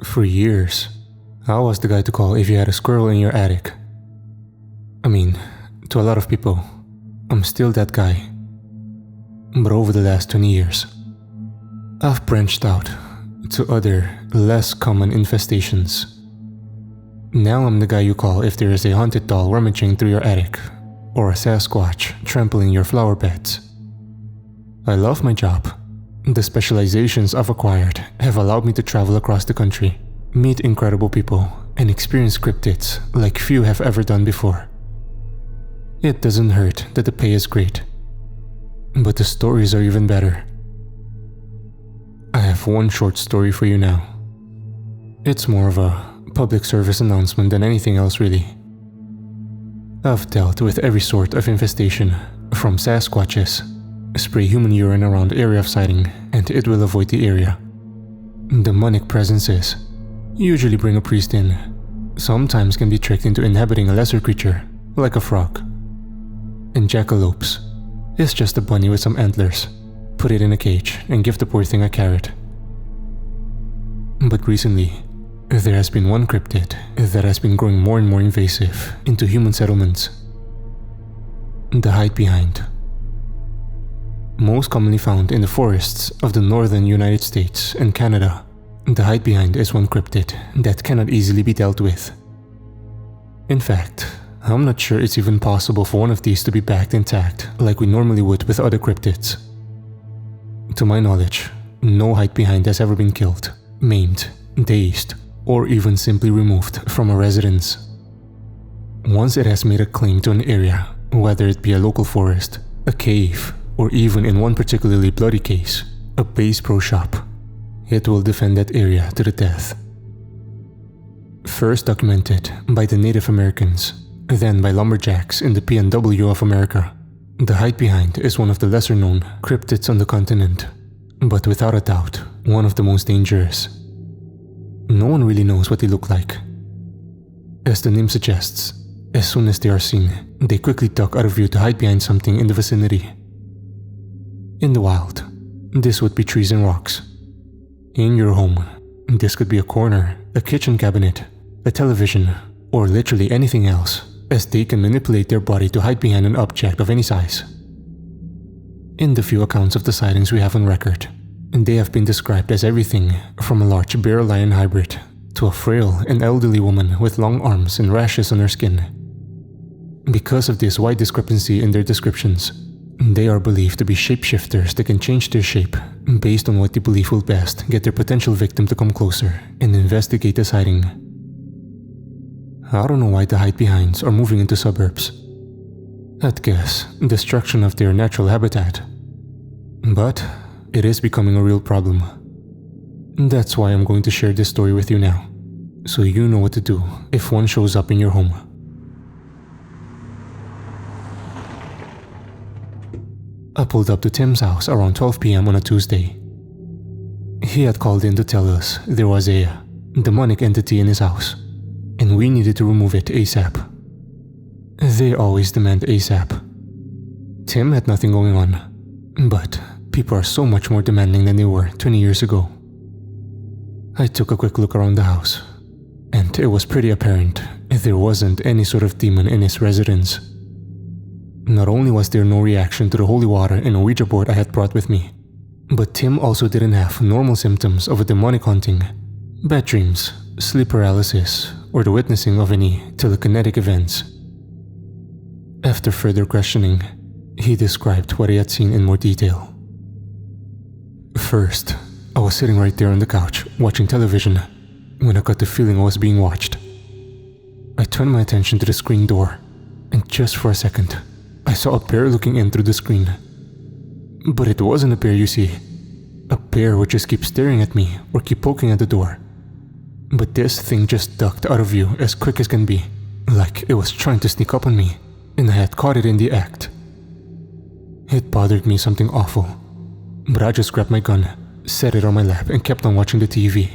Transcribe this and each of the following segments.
For years, I was the guy to call if you had a squirrel in your attic. I mean, to a lot of people, I'm still that guy. But over the last 20 years, I've branched out to other, less common infestations. Now I'm the guy you call if there is a haunted doll rummaging through your attic, or a Sasquatch trampling your flower beds. I love my job. The specializations I've acquired have allowed me to travel across the country, meet incredible people, and experience cryptids like few have ever done before. It doesn't hurt that the pay is great, but the stories are even better. I have one short story for you now. It's more of a public service announcement than anything else really. I've dealt with every sort of infestation, from Sasquatches. Spray human urine around the area of sighting and it will avoid the area. Demonic presences usually bring a priest in, sometimes can be tricked into inhabiting a lesser creature, like a frog. And jackalopes is just a bunny with some antlers. Put it in a cage and give the poor thing a carrot. But recently, there has been one cryptid that has been growing more and more invasive into human settlements. The hide behind. Most commonly found in the forests of the northern United States and Canada, the hide behind is one cryptid that cannot easily be dealt with. In fact, I'm not sure it's even possible for one of these to be bagged intact like we normally would with other cryptids. To my knowledge, no hide behind has ever been killed, maimed, dazed, or even simply removed from a residence. Once it has made a claim to an area, whether it be a local forest, a cave, or even in one particularly bloody case, a Bass Pro Shop, it will defend that area to the death. First documented by the Native Americans, then by lumberjacks in the PNW of America, the hide behind is one of the lesser known cryptids on the continent, but without a doubt, one of the most dangerous. No one really knows what they look like. As the name suggests, as soon as they are seen, they quickly duck out of view to hide behind something in the vicinity. In the wild, this would be trees and rocks. In your home, this could be a corner, a kitchen cabinet, a television, or literally anything else, as they can manipulate their body to hide behind an object of any size. In the few accounts of the sightings we have on record, they have been described as everything from a large bear-lion hybrid to a frail and elderly woman with long arms and rashes on her skin. Because of this wide discrepancy in their descriptions, they are believed to be shapeshifters that can change their shape based on what they believe will best get their potential victim to come closer and investigate the sighting. I don't know why the hide behinds are moving into suburbs. I'd guess destruction of their natural habitat. But it is becoming a real problem. That's why I'm going to share this story with you now, so you know what to do if one shows up in your home. I pulled up to Tim's house around 12 p.m. on a Tuesday. He had called in to tell us there was a demonic entity in his house, and we needed to remove it ASAP. They always demand ASAP. Tim had nothing going on, but people are so much more demanding than they were 20 years ago. I took a quick look around the house, and it was pretty apparent there wasn't any sort of demon in his residence. Not only was there no reaction to the holy water and a Ouija board I had brought with me, but Tim also didn't have normal symptoms of a demonic haunting, bad dreams, sleep paralysis, or the witnessing of any telekinetic events. After further questioning, he described what he had seen in more detail. First, I was sitting right there on the couch, watching television, when I got the feeling I was being watched. I turned my attention to the screen door, and just for a second, I saw a bear looking in through the screen. But it wasn't a bear, you see. A bear would just keep staring at me or keep poking at the door. But this thing just ducked out of view as quick as can be, like it was trying to sneak up on me, and I had caught it in the act. It bothered me something awful, but I just grabbed my gun, set it on my lap, and kept on watching the TV.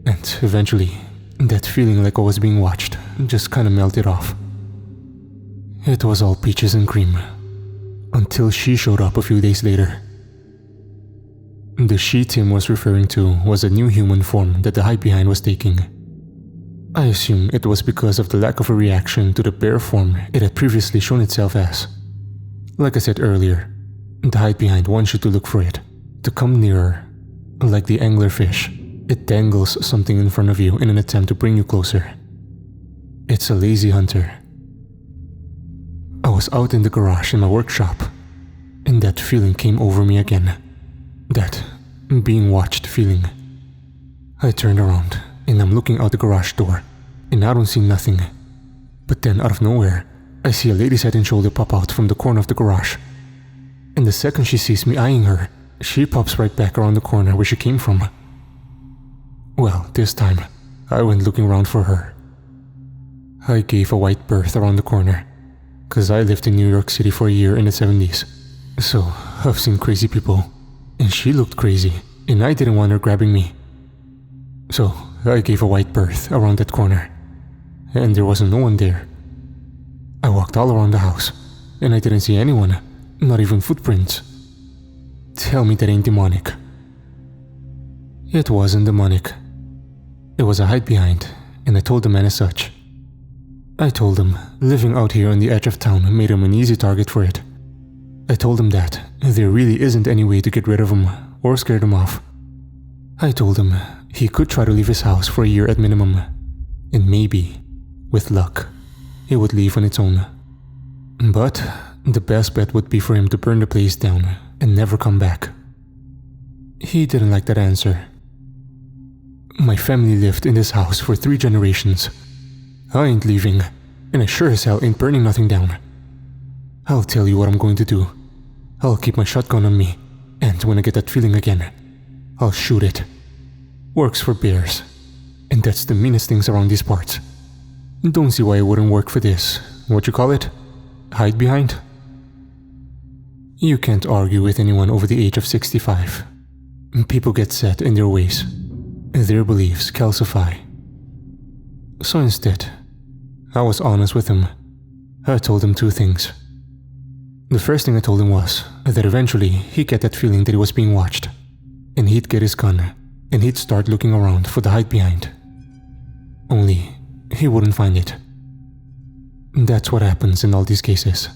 And eventually, that feeling like I was being watched just kinda melted off. It was all peaches and cream, until she showed up a few days later. The she Tim was referring to was a new human form that the hide behind was taking. I assume it was because of the lack of a reaction to the bear form it had previously shown itself as. Like I said earlier, the hide behind wants you to look for it, to come nearer. Like the anglerfish, it dangles something in front of you in an attempt to bring you closer. It's a lazy hunter. I was out in the garage in my workshop, and that feeling came over me again. That being watched feeling. I turned around, and I'm looking out the garage door, and I don't see nothing. But then out of nowhere, I see a lady's head and shoulder pop out from the corner of the garage. And the second she sees me eyeing her, she pops right back around the corner where she came from. Well, this time, I went looking around for her. I gave a wide berth around the corner, cause I lived in New York City for a year in the 70s. So, I've seen crazy people, and she looked crazy, and I didn't want her grabbing me. So, I gave a wide berth around that corner, and there wasn't no one there. I walked all around the house, and I didn't see anyone, not even footprints. Tell me that ain't demonic. It wasn't demonic. It was a hide behind, and I told the man as such. I told him living out here on the edge of town made him an easy target for it. I told him that there really isn't any way to get rid of him or scare them off. I told him he could try to leave his house for a year at minimum, and maybe, with luck, he would leave on its own. But the best bet would be for him to burn the place down and never come back. He didn't like that answer. My family lived in this house for 3 generations. I ain't leaving, and I sure as hell ain't burning nothing down. I'll tell you what I'm going to do. I'll keep my shotgun on me, and when I get that feeling again, I'll shoot it. Works for bears, and that's the meanest things around these parts. Don't see why it wouldn't work for this, what you call it? Hide behind? You can't argue with anyone over the age of 65. People get set in their ways. Their beliefs calcify. So instead, I was honest with him. I told him 2 things. The first thing I told him was that eventually he'd get that feeling that he was being watched, and he'd get his gun, and he'd start looking around for the hide behind. Only, he wouldn't find it. That's what happens in all these cases.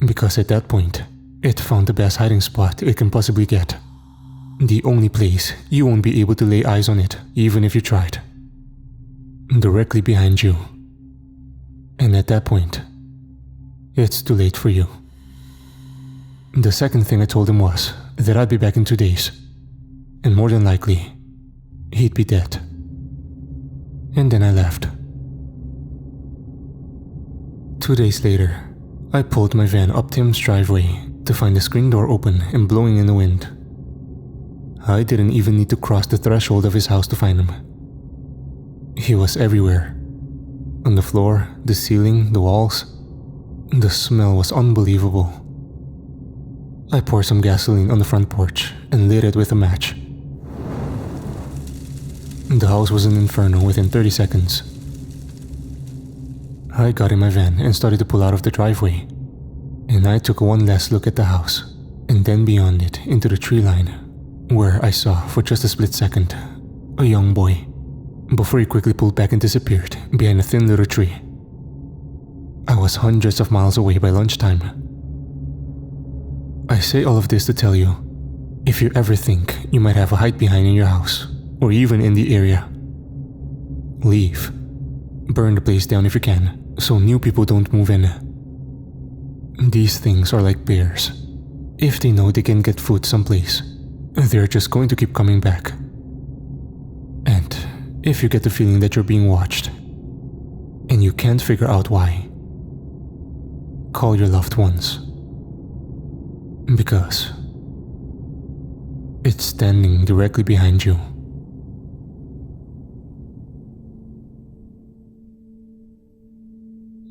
Because at that point, it found the best hiding spot it can possibly get. The only place you won't be able to lay eyes on it, even if you tried. Directly behind you. And at that point, it's too late for you. The second thing I told him was that I'd be back in 2 days, and more than likely, he'd be dead. And then I left. 2 days later, I pulled my van up Tim's driveway to find the screen door open and blowing in the wind. I didn't even need to cross the threshold of his house to find him. He was everywhere. On the floor, the ceiling, the walls. The smell was unbelievable. I poured some gasoline on the front porch and lit it with a match. The house was an inferno within 30 seconds. I got in my van and started to pull out of the driveway, and I took one last look at the house, and then beyond it into the tree line, where I saw for just a split second a young boy, before he quickly pulled back and disappeared behind a thin little tree. I was hundreds of miles away by lunchtime. I say all of this to tell you, if you ever think you might have a hide behind in your house, or even in the area, leave. Burn the place down if you can, so new people don't move in. These things are like bears. If they know they can get food someplace, they're just going to keep coming back. And if you get the feeling that you're being watched, and you can't figure out why, call your loved ones. Because it's standing directly behind you.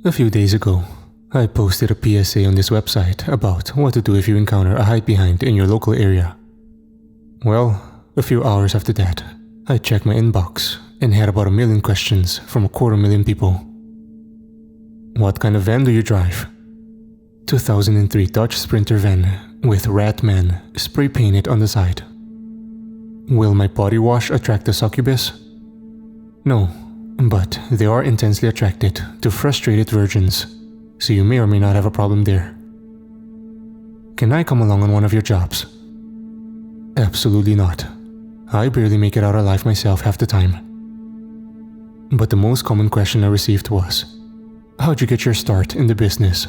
A few days ago, I posted a PSA on this website about what to do if you encounter a hide behind in your local area. Well, a few hours after that, I checked my inbox and had about 1 million questions from 250,000 people. What kind of van do you drive? 2003 Dodge Sprinter van with Rat Man spray painted on the side Will my body wash attract a succubus? No, but they are intensely attracted to frustrated virgins, so you may or may not have a problem there. Can I come along on one of your jobs? Absolutely not. I barely make it out alive myself half the time. But the most common question I received was, how'd you get your start in the business?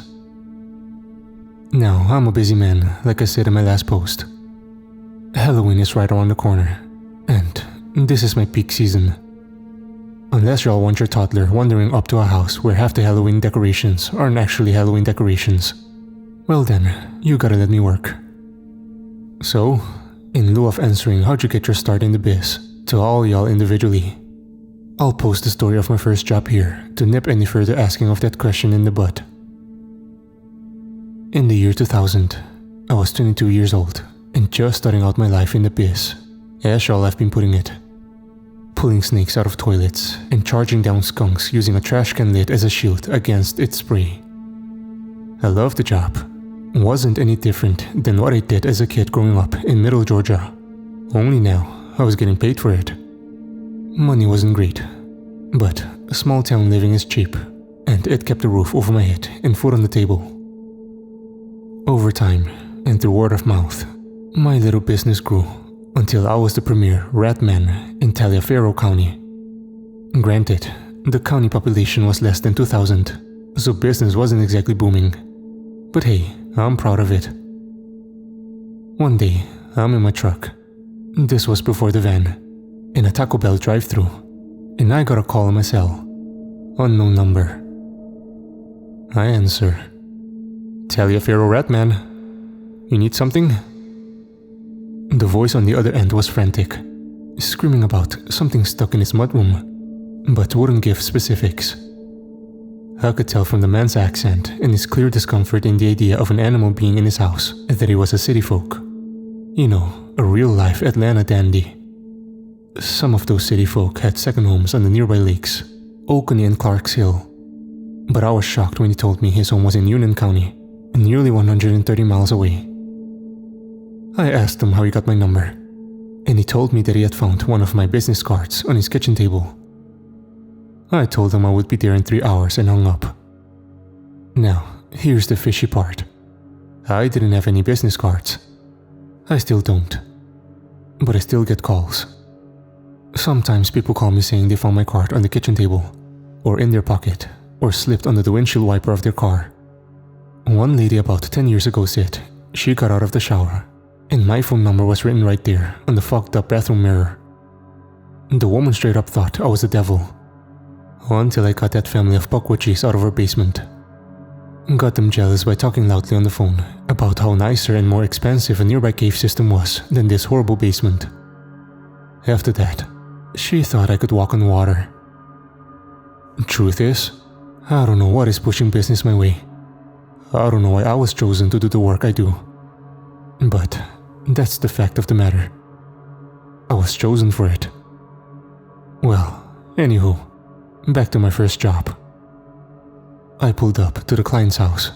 Now, I'm a busy man, like I said in my last post. Halloween is right around the corner, and this is my peak season. Unless y'all want your toddler wandering up to a house where half the Halloween decorations aren't actually Halloween decorations, well then, you gotta let me work. So, in lieu of answering how'd you get your start in the biz to all y'all individually, I'll post the story of my first job here to nip any further asking of that question in the bud. In the year 2000, I was 22 years old and just starting out my life in the biz, as y'all have been putting it. Pulling snakes out of toilets and charging down skunks using a trash can lid as a shield against its spray. I loved the job. Wasn't any different than what I did as a kid growing up in Middle Georgia. Only now, I was getting paid for it. Money wasn't great, but small town living is cheap, and it kept a roof over my head and food on the table. Over time, and through word of mouth, my little business grew until I was the premier rat man in Taliaferro County. Granted, the county population was less than 2,000, so business wasn't exactly booming. But hey, I'm proud of it. One day, I'm in my truck. This was before the van, in a Taco Bell drive-thru, and I got a call on my cell. Unknown number. I answer. Taliaferro rat man. You need something? The voice on the other end was frantic, screaming about something stuck in his mudroom, but wouldn't give specifics. I could tell from the man's accent and his clear discomfort in the idea of an animal being in his house that he was a city folk. You know, a real-life Atlanta dandy. Some of those city folk had second homes on the nearby lakes, Oconee and Clarks Hill. But I was shocked when he told me his home was in Union County, nearly 130 miles away. I asked him how he got my number, and he told me that he had found one of my business cards on his kitchen table. I told him I would be there in 3 hours and hung up. Now, here's the fishy part. I didn't have any business cards. I still don't. But I still get calls. Sometimes people call me saying they found my card on the kitchen table, or in their pocket, or slipped under the windshield wiper of their car. One lady about 10 years ago said she got out of the shower, and my phone number was written right there on the fogged up bathroom mirror. The woman straight up thought I was the devil. Until I got that family of buckwitchies out of her basement. Got them jealous by talking loudly on the phone about how nicer and more expansive a nearby cave system was than this horrible basement. After that, she thought I could walk on water. Truth is, I don't know what is pushing business my way. I don't know why I was chosen to do the work I do. But that's the fact of the matter. I was chosen for it. Well, anywho, back to my first job. I pulled up to the client's house.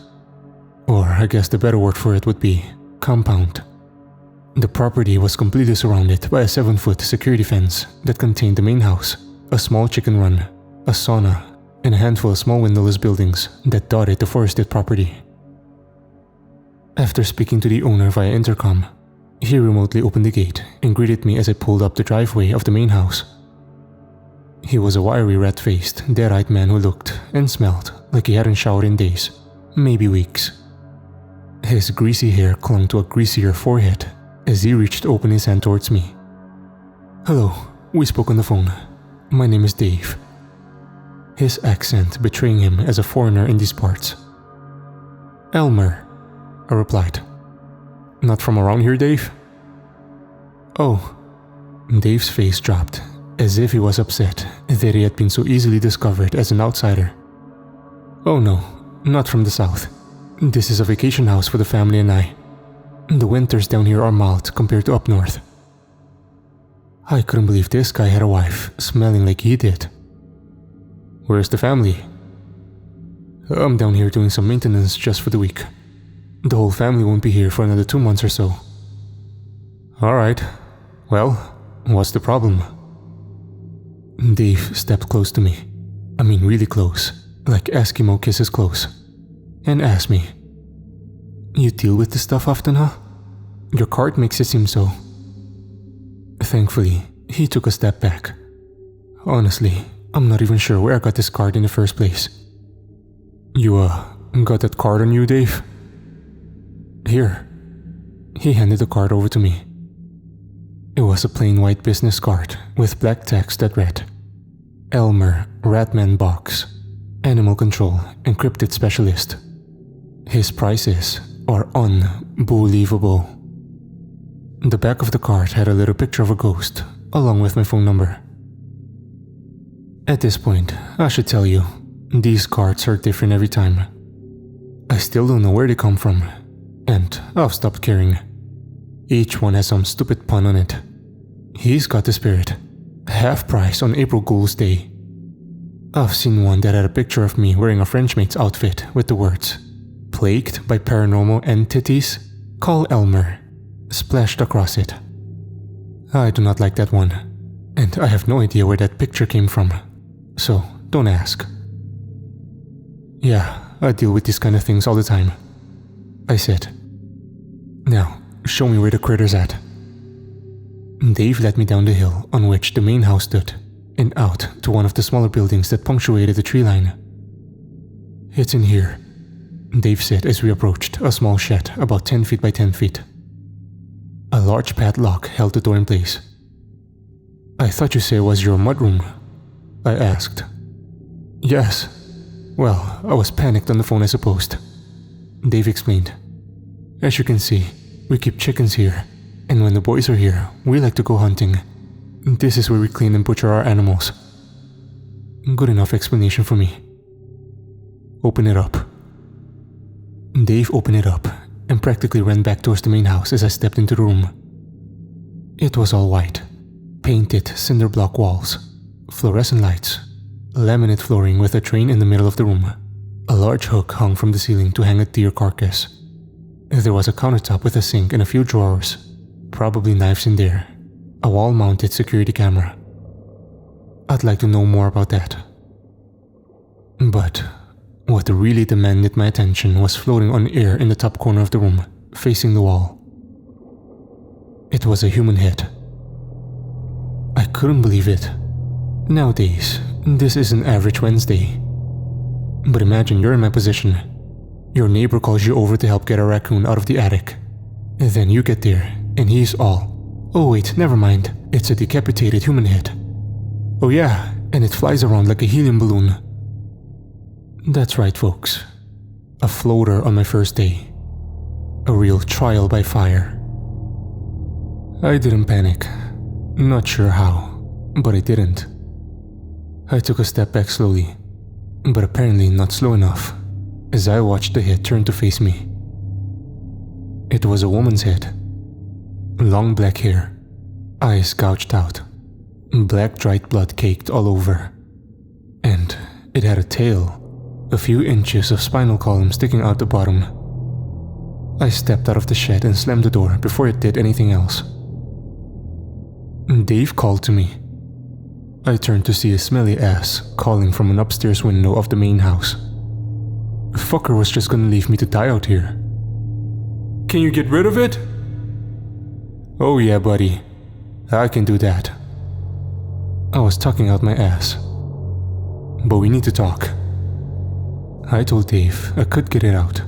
Or I guess the better word for it would be compound. The property was completely surrounded by a 7-foot security fence that contained the main house, a small chicken run, a sauna, and a handful of small windowless buildings that dotted the forested property. After speaking to the owner via intercom, he remotely opened the gate and greeted me as I pulled up the driveway of the main house. He was a wiry, rat-faced, dead-eyed man who looked and smelled like he hadn't showered in days, maybe weeks. His greasy hair clung to a greasier forehead as he reached to open his hand towards me. Hello, we spoke on the phone. My name is Dave. His accent betraying him as a foreigner in these parts. Elmer, I replied. Not from around here, Dave? Oh. Dave's face dropped, as if he was upset that he had been so easily discovered as an outsider. Oh no, not from the south. This is a vacation house for the family and I. The winters down here are mild compared to up north. I couldn't believe this guy had a wife smelling like he did. Where's the family? I'm down here doing some maintenance just for the week. The whole family won't be here for another 2 months or so. Alright, well, What's the problem? Dave stepped close to me. I mean really close, like Eskimo kisses close, and asked me, "You deal with this stuff often, huh? Your card makes it seem so." Thankfully, he took a step back. Honestly, I'm not even sure where I got this card in the first place. "You, got that card on you, Dave?" "Here." He handed the card over to me. It was a plain white business card with black text that read, "Elmer Ratman Box, Animal Control and Cryptid Specialist. His prices are unbelievable." The back of the card had a little picture of a ghost, along with my phone number. At this point, I should tell you, these cards are different every time. I still don't know where they come from, and I've stopped caring. Each one has some stupid pun on it. He's got the spirit. Half price on April Fool's Day. I've seen one that had a picture of me wearing a Frenchmaid's outfit with the words, "Plagued by paranormal entities, call Elmer," splashed across it. I do not like that one, and I have no idea where that picture came from, so don't ask. "Yeah, I deal with these kind of things all the time," I said. "Now, show me where the critter's at." Dave led me down the hill on which the main house stood, and out to one of the smaller buildings that punctuated the tree line. "It's in here," Dave said as we approached a small shed about 10 feet by 10 feet. A large padlock held the door in place. "I thought you said it was your mudroom," I asked. "Yes. Well, I was panicked on the phone, I supposed," Dave explained. "As you can see, we keep chickens here, and when the boys are here, we like to go hunting. This is where we clean and butcher our animals." Good enough explanation for me. "Open it up." Dave opened it up and practically ran back towards the main house as I stepped into the room. It was all white, painted cinder block walls, fluorescent lights, laminate flooring with a train in the middle of the room. A large hook hung from the ceiling to hang a deer carcass. There was a countertop with a sink and a few drawers, probably knives in there, a wall-mounted security camera. I'd like to know more about that. But what really demanded my attention was floating on air in the top corner of the room, facing the wall. It was a human head. I couldn't believe it. Nowadays, this is an average Wednesday. But imagine you're in my position. Your neighbor calls you over to help get a raccoon out of the attic. Then you get there, and he's all, "Oh wait, never mind, it's a decapitated human head. Oh yeah, and it flies around like a helium balloon." That's right, folks. A floater on my first day. A real trial by fire. I didn't panic. Not sure how, but I didn't. I took a step back slowly, but apparently not slow enough, as I watched the head turn to face me. It was a woman's head. Long black hair, eyes gouged out, black dried blood caked all over. And it had a tail, a few inches of spinal column sticking out the bottom. I stepped out of the shed and slammed the door before it did anything else. Dave called to me. I turned to see a smelly ass calling from an upstairs window of the main house. Fucker was just gonna leave me to die out here. "Can you get rid of it?" "Oh yeah, buddy. I can do that." I was talking out my ass. "But we need to talk." I told Dave I could get it out,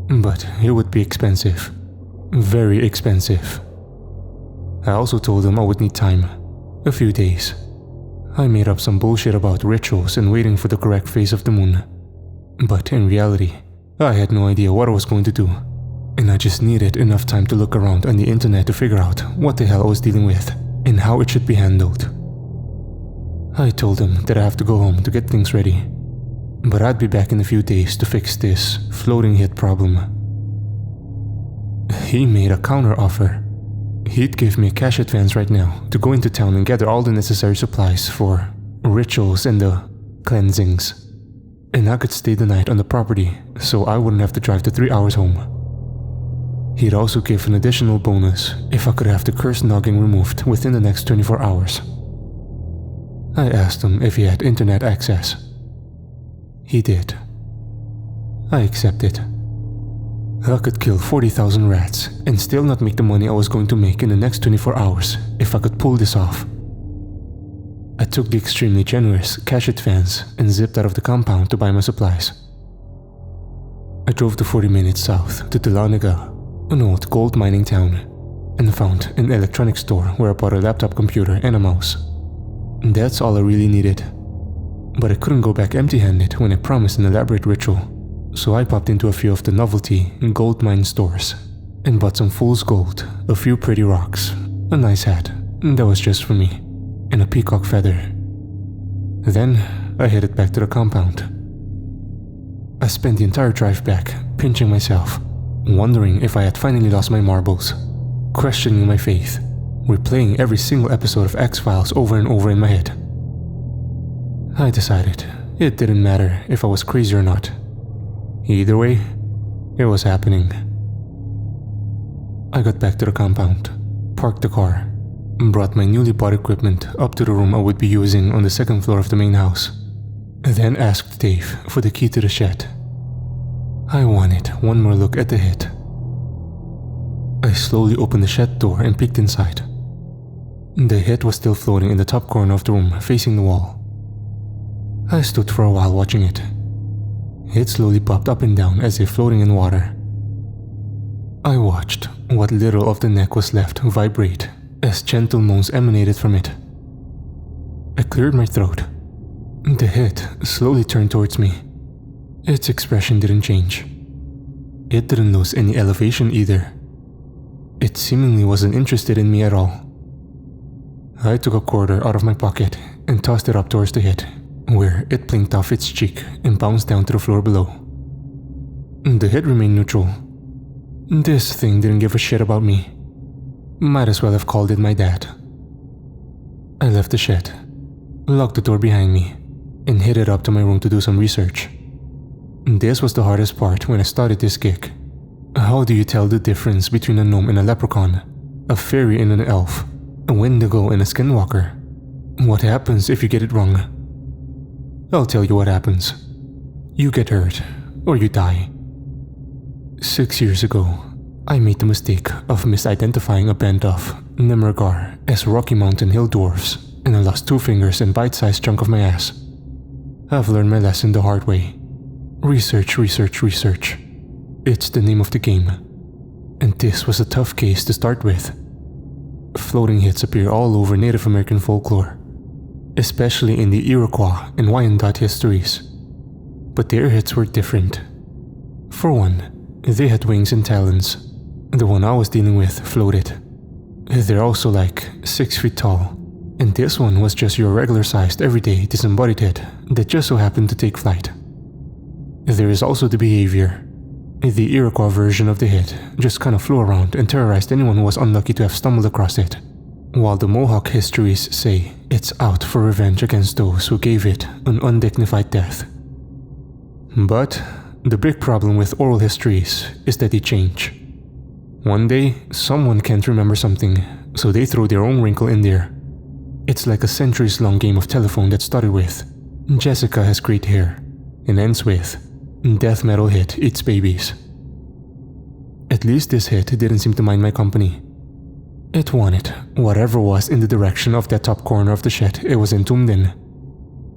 but it would be expensive. Very expensive. I also told him I would need time. A few days. I made up some bullshit about rituals and waiting for the correct phase of the moon. But in reality, I had no idea what I was going to do, and I just needed enough time to look around on the internet to figure out what the hell I was dealing with and how it should be handled. I told him that I have to go home to get things ready, but I'd be back in a few days to fix this floating head problem. He made a counter offer. He'd give me a cash advance right now to go into town and gather all the necessary supplies for rituals and the cleansings. And I could stay the night on the property so I wouldn't have to drive the 3 hours home. He'd also give an additional bonus if I could have the cursed noggin removed within the next 24 hours. I asked him if he had internet access. He did. I accepted. I could kill 40,000 rats and still not make the money I was going to make in the next 24 hours if I could pull this off. I took the extremely generous cash advance and zipped out of the compound to buy my supplies. I drove the 40 minutes south to Dahlonega, an old gold mining town, and found an electronics store where I bought a laptop computer and a mouse. That's all I really needed. But I couldn't go back empty-handed when I promised an elaborate ritual, so I popped into a few of the novelty gold mine stores and bought some fool's gold, a few pretty rocks, a nice hat that was just for me, and a peacock feather. Then I headed back to the compound. I spent the entire drive back pinching myself, wondering if I had finally lost my marbles, questioning my faith, replaying every single episode of X-Files over and over in my head. I decided it didn't matter if I was crazy or not. Either way, it was happening. I got back to the compound, parked the car, and brought my newly bought equipment up to the room I would be using on the second floor of the main house, then asked Dave for the key to the shed. I wanted one more look at the hit. I slowly opened the shed door and peeked inside. The hit was still floating in the top corner of the room, facing the wall. I stood for a while watching it. It slowly popped up and down as if floating in water. I watched what little of the neck was left vibrate as gentle moans emanated from it. I cleared my throat. The hit slowly turned towards me. Its expression didn't change. It didn't lose any elevation either. It seemingly wasn't interested in me at all. I took a quarter out of my pocket and tossed it up towards the hit, where it blinked off its cheek and bounced down to the floor below. The hit remained neutral. This thing didn't give a shit about me. Might as well have called it my dad. I left the shed, locked the door behind me, and headed up to my room to do some research. This was the hardest part when I started this gig. How do you tell the difference between a gnome and a leprechaun, a fairy and an elf, a wendigo and a skinwalker? What happens if you get it wrong? I'll tell you what happens. You get hurt, or you die. 6 years ago, I made the mistake of misidentifying a band of Nemmergar as Rocky Mountain Hill dwarfs, and I lost 2 fingers and bite-sized chunk of my ass. I've learned my lesson the hard way. Research, research, research. It's the name of the game. And this was a tough case to start with. Floating hits appear all over Native American folklore, especially in the Iroquois and Wyandot histories. But their hits were different. For one, they had wings and talons. The one I was dealing with floated. They're also like 6 feet tall, and this one was just your regular-sized everyday disembodied head that just so happened to take flight. There is also the behavior. The Iroquois version of the hit just kind of flew around and terrorized anyone who was unlucky to have stumbled across it, while the Mohawk histories say it's out for revenge against those who gave it an undignified death. But the big problem with oral histories is that they change. One day, someone can't remember something, so they throw their own wrinkle in there. It's like a centuries-long game of telephone that started with Jessica has great hair and ends with death metal hit eats babies. At least this hit didn't seem to mind my company. It wanted whatever was in the direction of that top corner of the shed it was entombed in,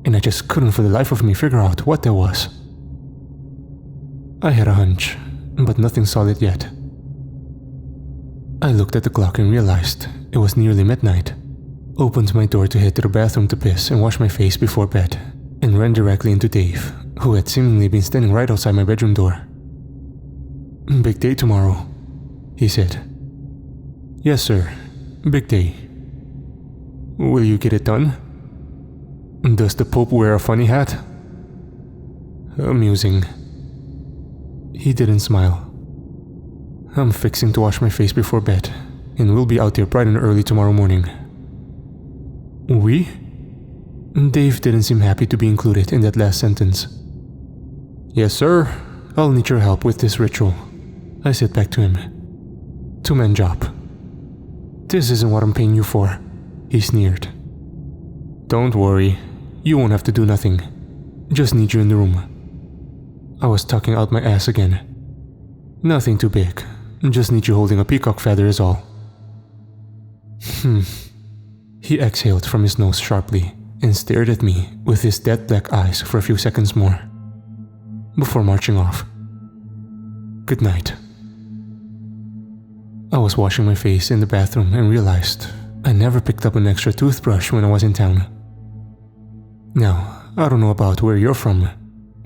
and I just couldn't for the life of me figure out what that was. I had a hunch, but nothing solid yet. I looked at the clock and realized it was nearly midnight, opened my door to head to the bathroom to piss and wash my face before bed, and ran directly into Dave, who had seemingly been standing right outside my bedroom door. "Big day tomorrow," he said. "Yes, sir. Big day." "Will you get it done?" "Does the Pope wear a funny hat?" "Amusing." He didn't smile. "I'm fixing to wash my face before bed, and we'll be out there bright and early tomorrow morning." "We?" Dave didn't seem happy to be included in that last sentence. "Yes, sir. I'll need your help with this ritual," I said back to him. Two-man job. This isn't what I'm paying you for, he sneered. Don't worry, you won't have to do nothing. Just need you in the room. I was talking out my ass again. Nothing too big, just need you holding a peacock feather is all. He exhaled from his nose sharply and stared at me with his dead black eyes for a few seconds more, before marching off. Good night. I was washing my face in the bathroom and realized I never picked up an extra toothbrush when I was in town. Now, I don't know about where you're from,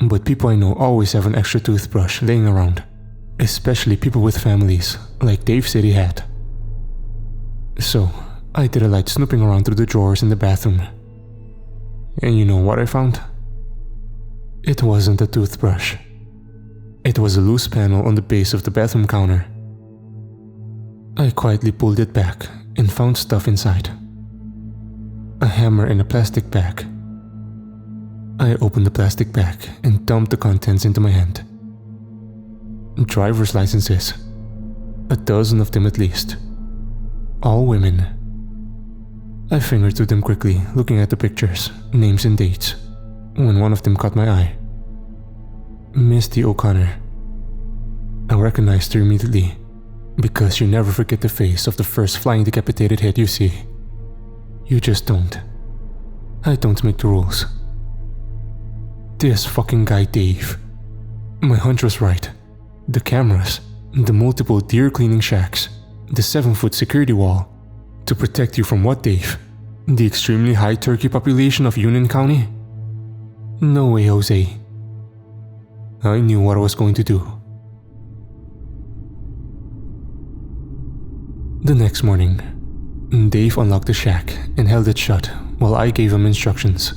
but people I know always have an extra toothbrush laying around, especially people with families, like Dave said he had. So, I did a light snooping around through the drawers in the bathroom. And you know what I found? It wasn't a toothbrush. It was a loose panel on the base of the bathroom counter. I quietly pulled it back and found stuff inside. A hammer in a plastic bag. I opened the plastic bag and dumped the contents into my hand. Driver's licenses. 12 of them at least. All women. I fingered through them quickly, looking at the pictures, names and dates, when one of them caught my eye. Misty O'Connor. I recognized her immediately, because you never forget the face of the first flying decapitated head you see. You just don't. I don't make the rules. This fucking guy Dave. My hunch was right. The cameras, the multiple deer cleaning shacks, the 7-foot security wall. To protect you from what, Dave? The extremely high turkey population of Union County? No way, Jose. I knew what I was going to do. The next morning, Dave unlocked the shack and held it shut while I gave him instructions.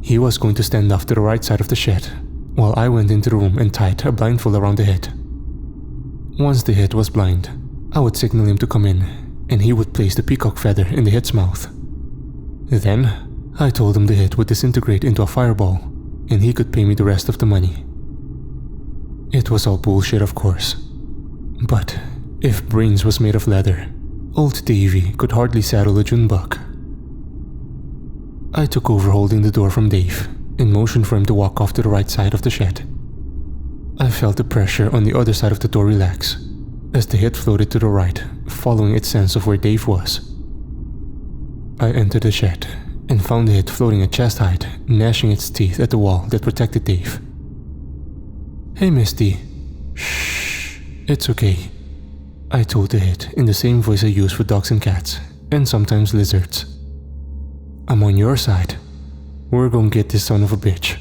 He was going to stand off to the right side of the shed while I went into the room and tied a blindfold around the head. Once the head was blind, I would signal him to come in and he would place the peacock feather in the head's mouth. Then, I told him the head would disintegrate into a fireball and he could pay me the rest of the money. It was all bullshit, of course. But if brains was made of leather, old Davy could hardly saddle a June buck. I took over holding the door from Dave and motioned for him to walk off to the right side of the shed. I felt the pressure on the other side of the door relax as the head floated to the right, following its sense of where Dave was. I entered the shed and found the head floating at chest height, gnashing its teeth at the wall that protected Dave. Hey Misty. Shh, it's okay. I told the head in the same voice I use for dogs and cats, and sometimes lizards. I'm on your side. We're gonna get this son of a bitch.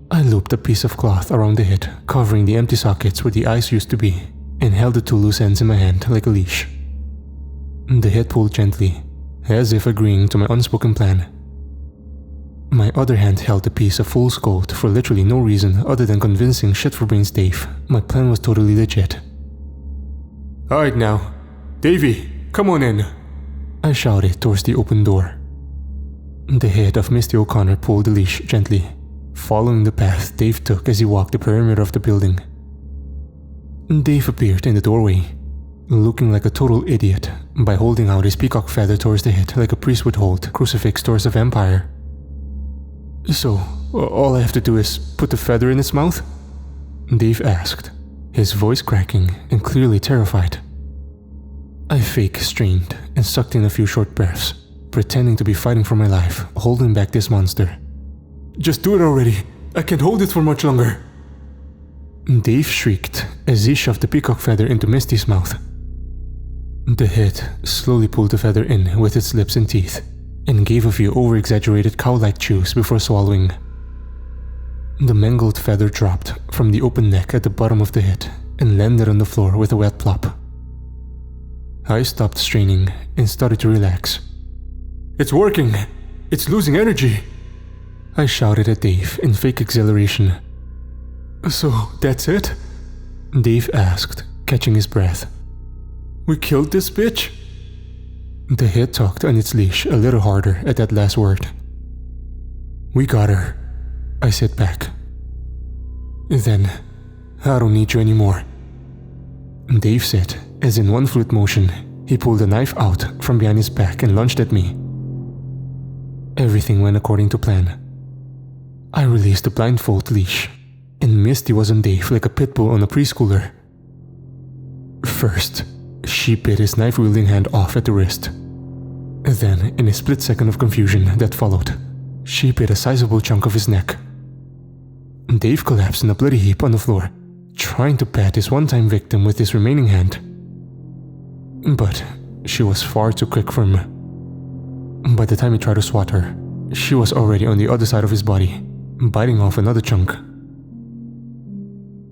I looped a piece of cloth around the head, covering the empty sockets where the eyes used to be, and held the two loose ends in my hand like a leash. The head pulled gently, as if agreeing to my unspoken plan. My other hand held a piece of fool's gold for literally no reason other than convincing shit-for-brains Dave my plan was totally legit. Alright now, Davey, come on in, I shouted towards the open door. The head of Misty O'Connor pulled the leash gently, following the path Dave took as he walked the perimeter of the building. Dave appeared in the doorway, looking like a total idiot by holding out his peacock feather towards the head like a priest would hold crucifix towards a vampire. So, all I have to do is put the feather in its mouth? Dave asked, his voice cracking and clearly terrified. I fake-strained and sucked in a few short breaths, pretending to be fighting for my life, holding back this monster. Just do it already. I can't hold it for much longer. Dave shrieked as he shoved the peacock feather into Misty's mouth. The head slowly pulled the feather in with its lips and teeth, and gave a few over-exaggerated cow-like chews before swallowing. The mangled feather dropped from the open neck at the bottom of the head and landed on the floor with a wet plop. I stopped straining and started to relax. It's working! It's losing energy! I shouted at Dave in fake exhilaration. So, that's it? Dave asked, catching his breath. We killed this bitch? The head tugged on its leash a little harder at that last word. We got her, I said back. Then, I don't need you anymore. Dave said, as in one fluid motion, he pulled a knife out from behind his back and lunged at me. Everything went according to plan. I released the blindfold leash, and Misty was on Dave like a pit bull on a preschooler. First, she bit his knife-wielding hand off at the wrist. Then, in a split second of confusion that followed, she bit a sizable chunk of his neck. Dave collapsed in a bloody heap on the floor, trying to pat his one-time victim with his remaining hand. But she was far too quick for him. By the time he tried to swat her, she was already on the other side of his body, biting off another chunk.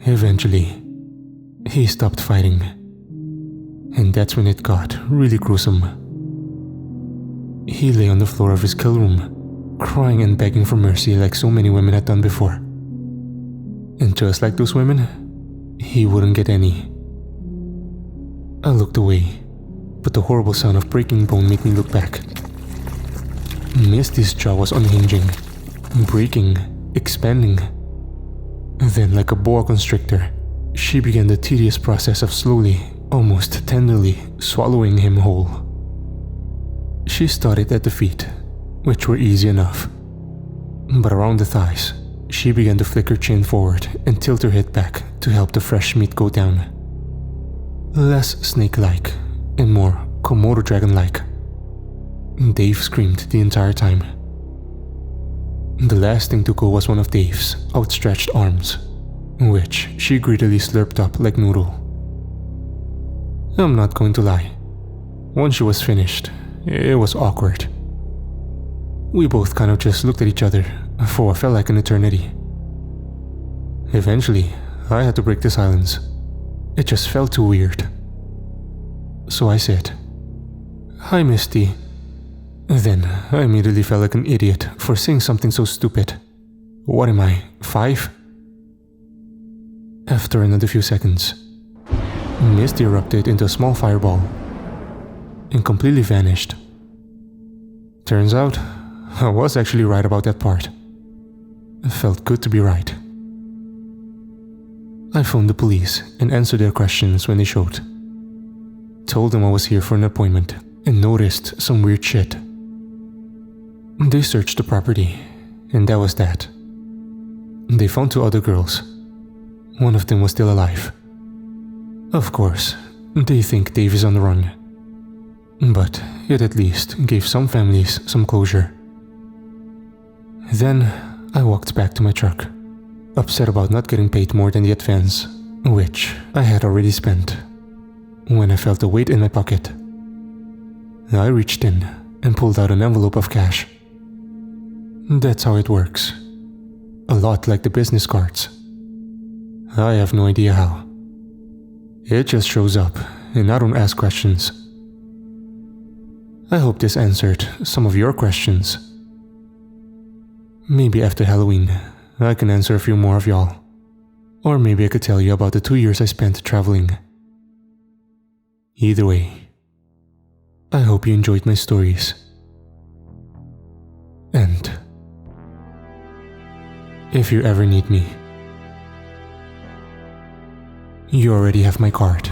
Eventually, he stopped fighting. And that's when it got really gruesome. He lay on the floor of his kill room, crying and begging for mercy like so many women had done before. And just like those women, he wouldn't get any. I looked away, but the horrible sound of breaking bone made me look back. Misty's jaw was unhinging, breaking, expanding. Then, like a boa constrictor, she began the tedious process of slowly, almost tenderly, swallowing him whole. She started at the feet, which were easy enough. But around the thighs, she began to flick her chin forward and tilt her head back to help the fresh meat go down. Less snake-like and more Komodo dragon-like. Dave screamed the entire time. The last thing to go was one of Dave's outstretched arms, which she greedily slurped up like noodle. I'm not going to lie. Once she was finished, it was awkward. We both kind of just looked at each other for what felt like an eternity. Eventually, I had to break the silence. It just felt too weird. So I said, "Hi, Misty." Then I immediately felt like an idiot for saying something so stupid. What am I, 5? After another few seconds, Misty erupted into a small fireball and completely vanished. Turns out, I was actually right about that part. It felt good to be right. I phoned the police and answered their questions when they showed. Told them I was here for an appointment and noticed some weird shit. They searched the property, and that was that. They found 2 other girls. One of them was still alive. Of course, they think Dave is on the run. But it at least gave some families some closure. Then I walked back to my truck, upset about not getting paid more than the advance, which I had already spent, when I felt a weight in my pocket. I reached in and pulled out an envelope of cash. That's how it works. A lot like the business cards. I have no idea how. It just shows up, and I don't ask questions. I hope this answered some of your questions. Maybe after Halloween, I can answer a few more of y'all. Or maybe I could tell you about the 2 years I spent traveling. Either way, I hope you enjoyed my stories. And if you ever need me, you already have my card.